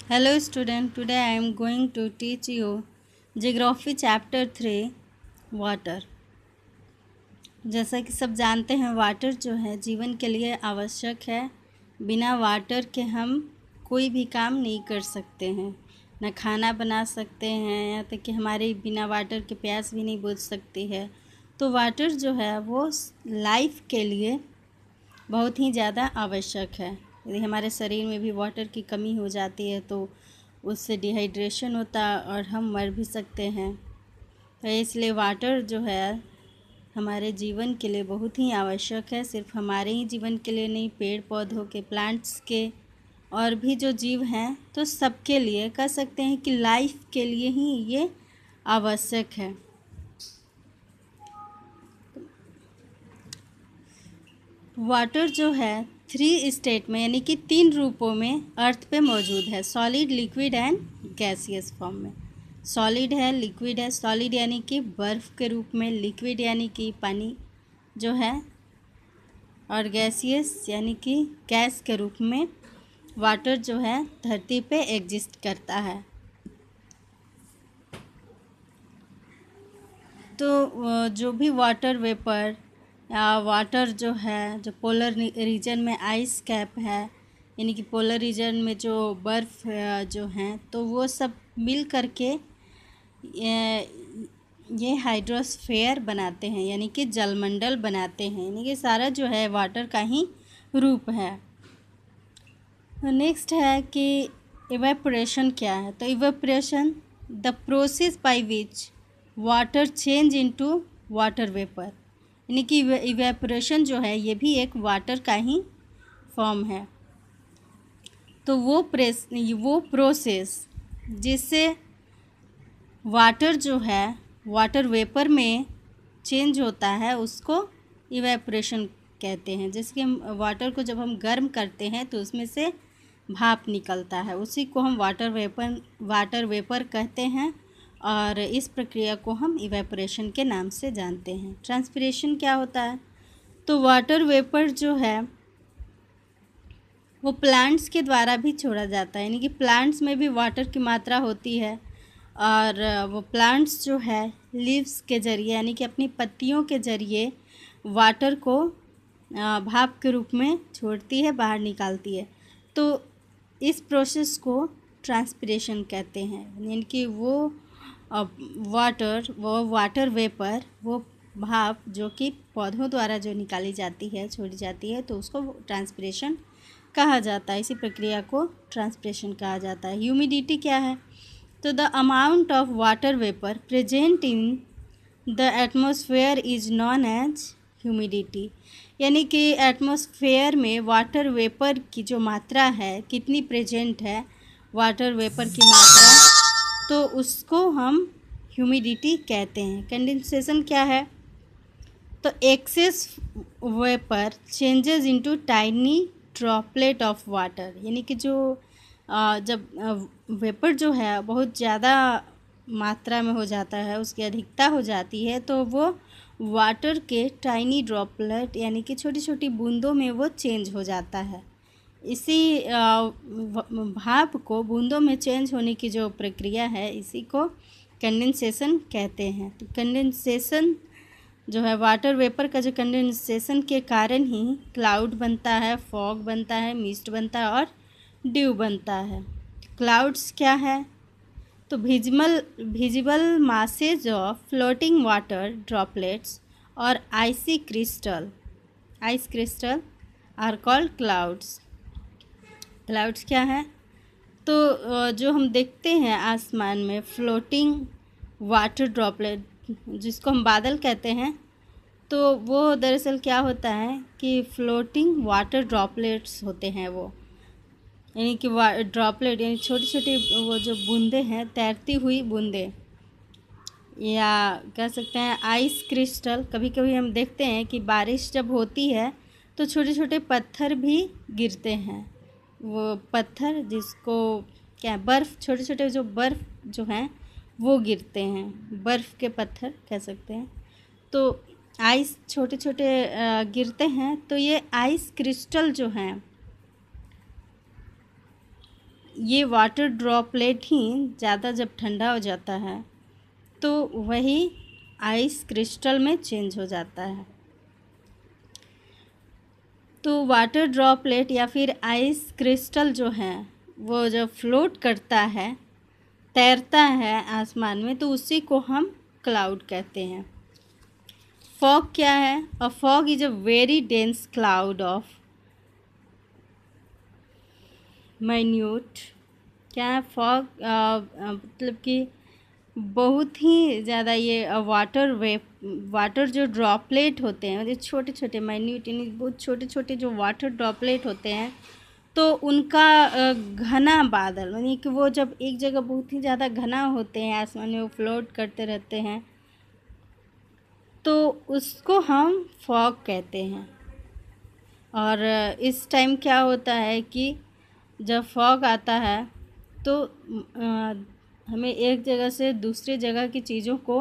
Hello student, today I am going to teach you Geography chapter 3 water. जैसा कि सब जानते हैं वाटर जो है जीवन के लिए आवश्यक है। बिना वाटर के हम कोई भी काम नहीं कर सकते हैं, न खाना बना सकते हैं, यहाँ तक कि हमारे बिना वाटर के प्यास भी नहीं बुझ सकती है। तो वाटर जो है वो लाइफ के लिए बहुत ही ज़्यादा आवश्यक है। यदि हमारे शरीर में भी वाटर की कमी हो जाती है तो उससे डिहाइड्रेशन होता है और हम मर भी सकते हैं। तो इसलिए वाटर जो है हमारे जीवन के लिए बहुत ही आवश्यक है। सिर्फ हमारे ही जीवन के लिए नहीं, पेड़ पौधों के, प्लांट्स के और भी जो जीव हैं तो सबके लिए कह सकते हैं कि लाइफ के लिए ही ये आवश्यक है। वाटर जो है 3 स्टेट में यानी कि 3 रूपों में अर्थ पे मौजूद है, solid, liquid and gaseous form में। सॉलिड है, लिक्विड है। सॉलिड यानी कि बर्फ़ के रूप में, लिक्विड यानी कि पानी जो है, और गैसियस यानी कि गैस के रूप में वाटर जो है धरती पे एग्जिस्ट करता है। तो जो भी वाटर वेपर या वाटर जो है, जो पोलर रीजन में आइस कैप है यानी कि पोलर रीजन में जो बर्फ़ जो हैं तो वो सब मिल करके ये हाइड्रोस्फेयर बनाते हैं यानी कि जलमंडल बनाते हैं। यानी कि सारा जो है वाटर का ही रूप है। नेक्स्ट है कि इवेपोरेशन क्या है। तो evaporation the process by which water change into water vapour, यानी कि इवेपोरेशन जो है ये भी एक वाटर का ही फॉर्म है। तो वो प्रोसेस जिससे वाटर जो है वाटर वेपर में चेंज होता है उसको इवेपोरेशन कहते हैं। जैसे कि हम वाटर को जब हम गर्म करते हैं तो उसमें से भाप निकलता है, उसी को हम वाटर वेपर कहते हैं और इस प्रक्रिया को हम इवेपोरेशन के नाम से जानते हैं। ट्रांसपिरेशन क्या होता है। तो वाटर वेपर जो है वो प्लांट्स के द्वारा भी छोड़ा जाता है, यानी कि प्लांट्स में भी वाटर की मात्रा होती है और वो प्लांट्स जो है लीव्स के ज़रिए यानी कि अपनी पत्तियों के ज़रिए वाटर को भाप के रूप में छोड़ती है, बाहर निकालती है। तो इस प्रोसेस को ट्रांसपिरेशन कहते हैं, यानी कि वो वाटर वेपर, वो भाप जो कि पौधों द्वारा जो निकाली जाती है, छोड़ी जाती है, तो उसको ट्रांसपिरेशन कहा जाता है। इसी प्रक्रिया को ट्रांसपिरेशन कहा जाता है। ह्यूमिडिटी क्या है। तो the amount of water vapour present in the atmosphere is known as humidity, यानी कि एटमॉस्फेयर में वाटर वेपर की जो मात्रा है, कितनी प्रेजेंट है वाटर वेपर की मात्रा, तो उसको हम ह्यूमिडिटी कहते हैं। कंडेंसेशन क्या है। तो excess vapour changes into tiny droplet of water, यानी कि जो जब वेपर जो है बहुत ज़्यादा मात्रा में हो जाता है, उसकी अधिकता हो जाती है, तो वो वाटर के टाइनी ड्रॉपलेट यानी कि छोटी छोटी बूंदों में वो चेंज हो जाता है। इसी भाप को बूंदों में चेंज होने की जो प्रक्रिया है, इसी को कंडेंसेशन कहते हैं। तो कंडेंसेशन जो है वाटर वेपर का जो कंडेंसेशन के कारण ही क्लाउड बनता है, फॉग बनता है, मिस्ट बनता है और ड्यू बनता है। क्लाउड्स क्या है। तो visible masses of floating water droplets और ice crystal are called clouds. Clouds क्या है। तो जो हम देखते हैं आसमान में फ्लोटिंग वाटर ड्रॉपलेट, जिसको हम बादल कहते हैं, तो वो दरअसल क्या होता है कि फ्लोटिंग वाटर ड्रॉपलेट्स होते हैं वो, यानी कि ड्रॉपलेट यानी छोटी छोटी वो जो बूंदें हैं, तैरती हुई बूंदें, या कह सकते हैं आइस क्रिस्टल। कभी कभी हम देखते हैं कि बारिश जब होती है तो छोटे छोटे पत्थर भी गिरते हैं। वो पत्थर जिसको क्या, बर्फ़, छोटे छोटे जो बर्फ़ जो हैं वो गिरते हैं, बर्फ़ के पत्थर कह सकते हैं। तो आइस छोटे छोटे गिरते हैं, तो ये आइस क्रिस्टल जो हैं ये वाटर ड्रॉपलेट ही ज़्यादा जब ठंडा हो जाता है तो वही आइस क्रिस्टल में चेंज हो जाता है। तो वाटर ड्रॉपलेट या फिर आइस क्रिस्टल जो है वो जब फ्लोट करता है, तैरता है आसमान में, तो उसी को हम क्लाउड कहते हैं। फॉग क्या है? A fog is a very dense cloud of minute, क्या है फॉग? मतलब कि बहुत ही ज़्यादा ये वाटर जो ड्रॉपलेट होते हैं, मतलब छोटे छोटे माइन्यूट, यानी बहुत छोटे छोटे जो वाटर ड्रॉपलेट होते हैं, तो उनका घना बादल, यानी कि वो जब एक जगह बहुत ही ज़्यादा घना होते हैं आसमान में, वो फ्लोट करते रहते हैं, तो उसको हम फॉग कहते हैं। और इस टाइम क्या होता है कि जब फॉग आता है तो हमें एक जगह से दूसरी जगह की चीज़ों को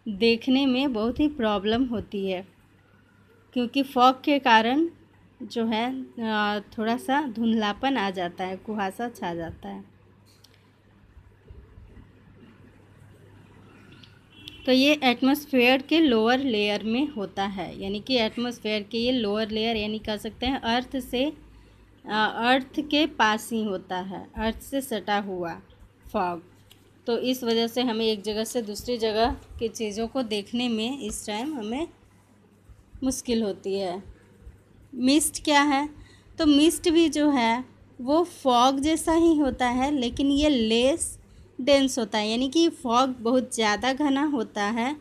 देखने में बहुत ही प्रॉब्लम होती है, क्योंकि फॉग के कारण जो है थोड़ा सा धुंधलापन आ जाता है, कुहासा छा जाता है। तो ये एटमॉस्फेयर के लोअर लेयर में होता है, यानी कि एटमॉस्फेयर के ये लोअर लेयर, यानी कह सकते हैं अर्थ के पास ही होता है, अर्थ से सटा हुआ फॉग। तो इस वजह से हमें एक जगह से दूसरी जगह की चीज़ों को देखने में इस टाइम हमें मुश्किल होती है। मिस्ट क्या है? तो मिस्ट भी जो है वो फॉग जैसा ही होता है, लेकिन ये लेस डेंस होता है, यानी कि फॉग बहुत ज़्यादा घना होता है,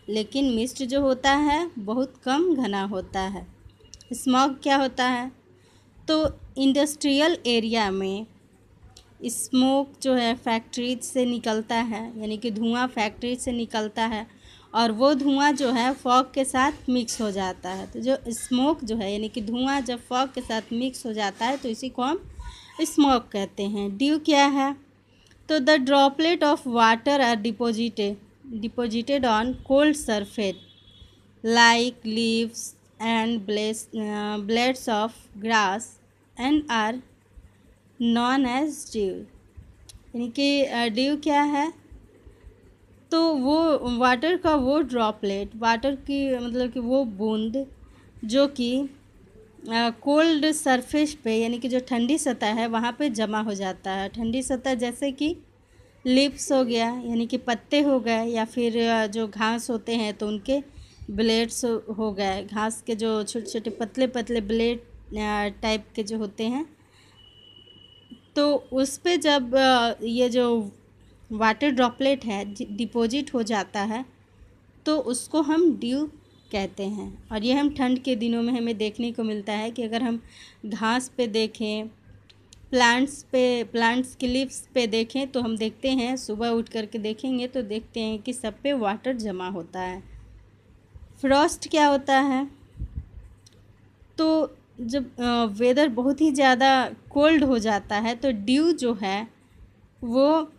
लेकिन मिस्ट जो होता है बहुत कम घना होता है। स्मॉग क्या होता है? तो इंडस्ट्रियल एरिया में स्मोक जो है फैक्ट्री से निकलता है, यानी कि धुआं फैक्ट्री से निकलता है, और वो धुआं जो है फॉग के साथ मिक्स हो जाता है। तो जो स्मोक जो है, यानी कि धुआं जब फॉग के साथ मिक्स हो जाता है तो इसी को हम स्मोक कहते हैं। ड्यू क्या है? तो the droplet of water are deposited on cold surface like leaves and blades of grass and are known as dew. यानी कि ड्यू क्या है? तो वो वाटर का वो ड्रॉपलेट, वाटर की मतलब कि वो बूंद जो कि कोल्ड सरफेस पे, यानी कि जो ठंडी सतह है वहाँ पे जमा हो जाता है। ठंडी सतह जैसे कि लीव्स हो गया, यानी कि पत्ते हो गए, या फिर जो घास होते हैं तो उनके ब्लेड्स हो गए, घास के जो छोटे छोटे पतले पतले ब्लेड टाइप के जो होते हैं, तो उस पे जब ये जो वाटर ड्रॉपलेट है डिपॉजिट हो जाता है तो उसको हम ड्यू कहते हैं। और ये हम ठंड के दिनों में हमें देखने को मिलता है कि अगर हम घास पे देखें, प्लांट्स की लीव्स पे देखें, तो हम देखते हैं सुबह उठ करके देखेंगे तो देखते हैं कि सब पे वाटर जमा होता है। फ्रॉस्ट क्या होता है? तो जब वेदर बहुत ही ज़्यादा कोल्ड हो जाता है तो ड्यू जो है वो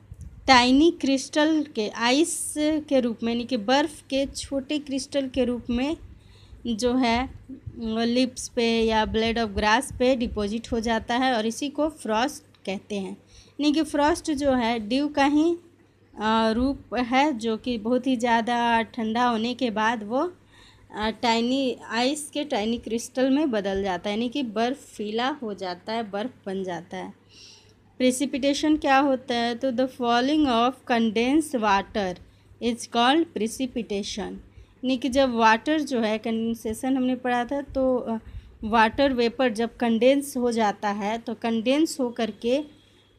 टाइनी क्रिस्टल के आइस के रूप में, यानी कि बर्फ़ के छोटे क्रिस्टल के रूप में जो है लिप्स पे या ब्लेड ऑफ ग्रास पे डिपॉजिट हो जाता है, और इसी को फ्रॉस्ट कहते हैं। यानी कि फ्रॉस्ट जो है ड्यू का ही रूप है, जो कि बहुत ही ज़्यादा ठंडा होने के बाद वो टाइनी आइस के टाइनी क्रिस्टल में बदल जाता है, यानी कि बर्फ़ीला हो जाता है, बर्फ़ बन जाता है। प्रेसिपिटेशन क्या होता है? तो the falling of condense water is called precipitation. यानी कि जब वाटर जो है, कंडेंसेशन हमने पढ़ा था, तो वाटर वेपर जब कंडेंस हो जाता है तो कंडेंस हो करके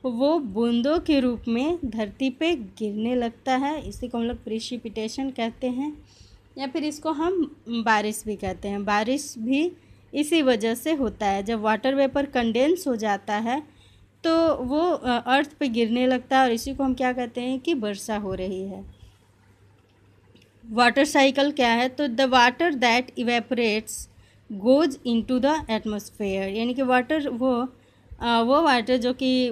वो बूंदों के रूप में धरती पे गिरने लगता है, इसी को हम लोग प्रेसिपिटेशन कहते हैं, या फिर इसको हम बारिश भी कहते हैं। बारिश भी इसी वजह से होता है, जब वाटर वेपर कंडेंस हो जाता है तो वो अर्थ पे गिरने लगता है, और इसी को हम क्या कहते हैं कि वर्षा हो रही है। वाटर साइकिल क्या है? तो the water that evaporates goes into the atmosphere. यानी कि वाटर वो वाटर जो कि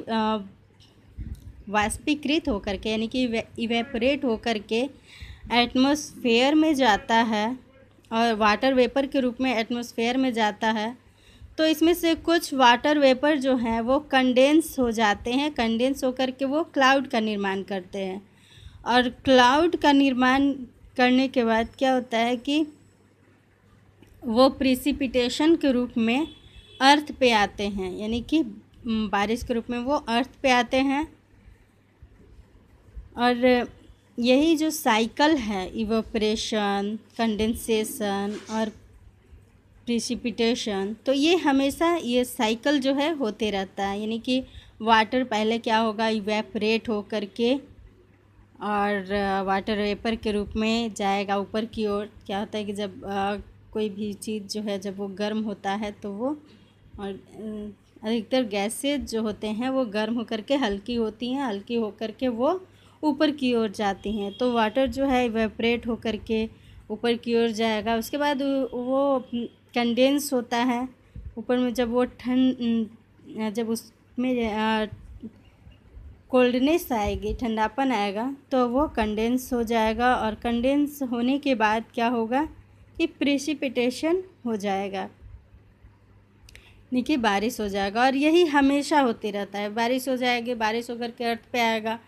वाष्पीकृत होकर के, यानी कि इवेपोरेट होकर के एटमॉस्फेयर में जाता है, और वाटर वेपर के रूप में एटमॉस्फेयर में जाता है, तो इसमें से कुछ वाटर वेपर जो हैं वो कंडेंस हो जाते हैं, कंडेंस होकर के वो क्लाउड का निर्माण करते हैं। और क्लाउड का निर्माण करने के बाद क्या होता है कि वो प्रिसिपिटेशन के रूप में अर्थ पे आते हैं, यानी कि बारिश के रूप में वो अर्थ पे आते हैं। और यही जो साइकिल है, इवेपोरेशन, कंडेंसेशन और प्रिसिपिटेशन, तो ये हमेशा ये साइकिल जो है होते रहता है। यानी कि वाटर पहले क्या होगा, इवेपोरेट हो करके और वाटर वेपर के रूप में जाएगा ऊपर की ओर। क्या होता है कि जब कोई भी चीज़ जो है जब वो गर्म होता है तो वो, और अधिकतर गैसेज जो होते हैं वो गर्म होकर के हल्की होती हैं, हल्की होकर के वो ऊपर की ओर जाती हैं। तो वाटर जो है इवेपोरेट होकर के ऊपर की ओर जाएगा। उसके बाद वो कंडेंस होता है ऊपर में। जब वो जब उसमें कोल्डनेस आएगी, ठंडापन आएगा, तो वो कंडेंस हो जाएगा। और कंडेंस होने के बाद क्या होगा कि प्रेसिपिटेशन हो जाएगा, देखिए बारिश हो जाएगा। और यही हमेशा होते रहता है, बारिश हो जाएगी, बारिश होकर के अर्थ पे आएगा,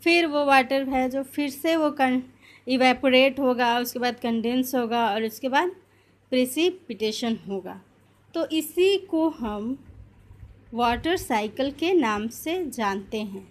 फिर वो वाटर है जो फिर से वो इवेपोरेट होगा, उसके बाद कंडेंस होगा और उसके बाद प्रेसिपिटेशन होगा। तो इसी को हम वाटर साइकिल के नाम से जानते हैं।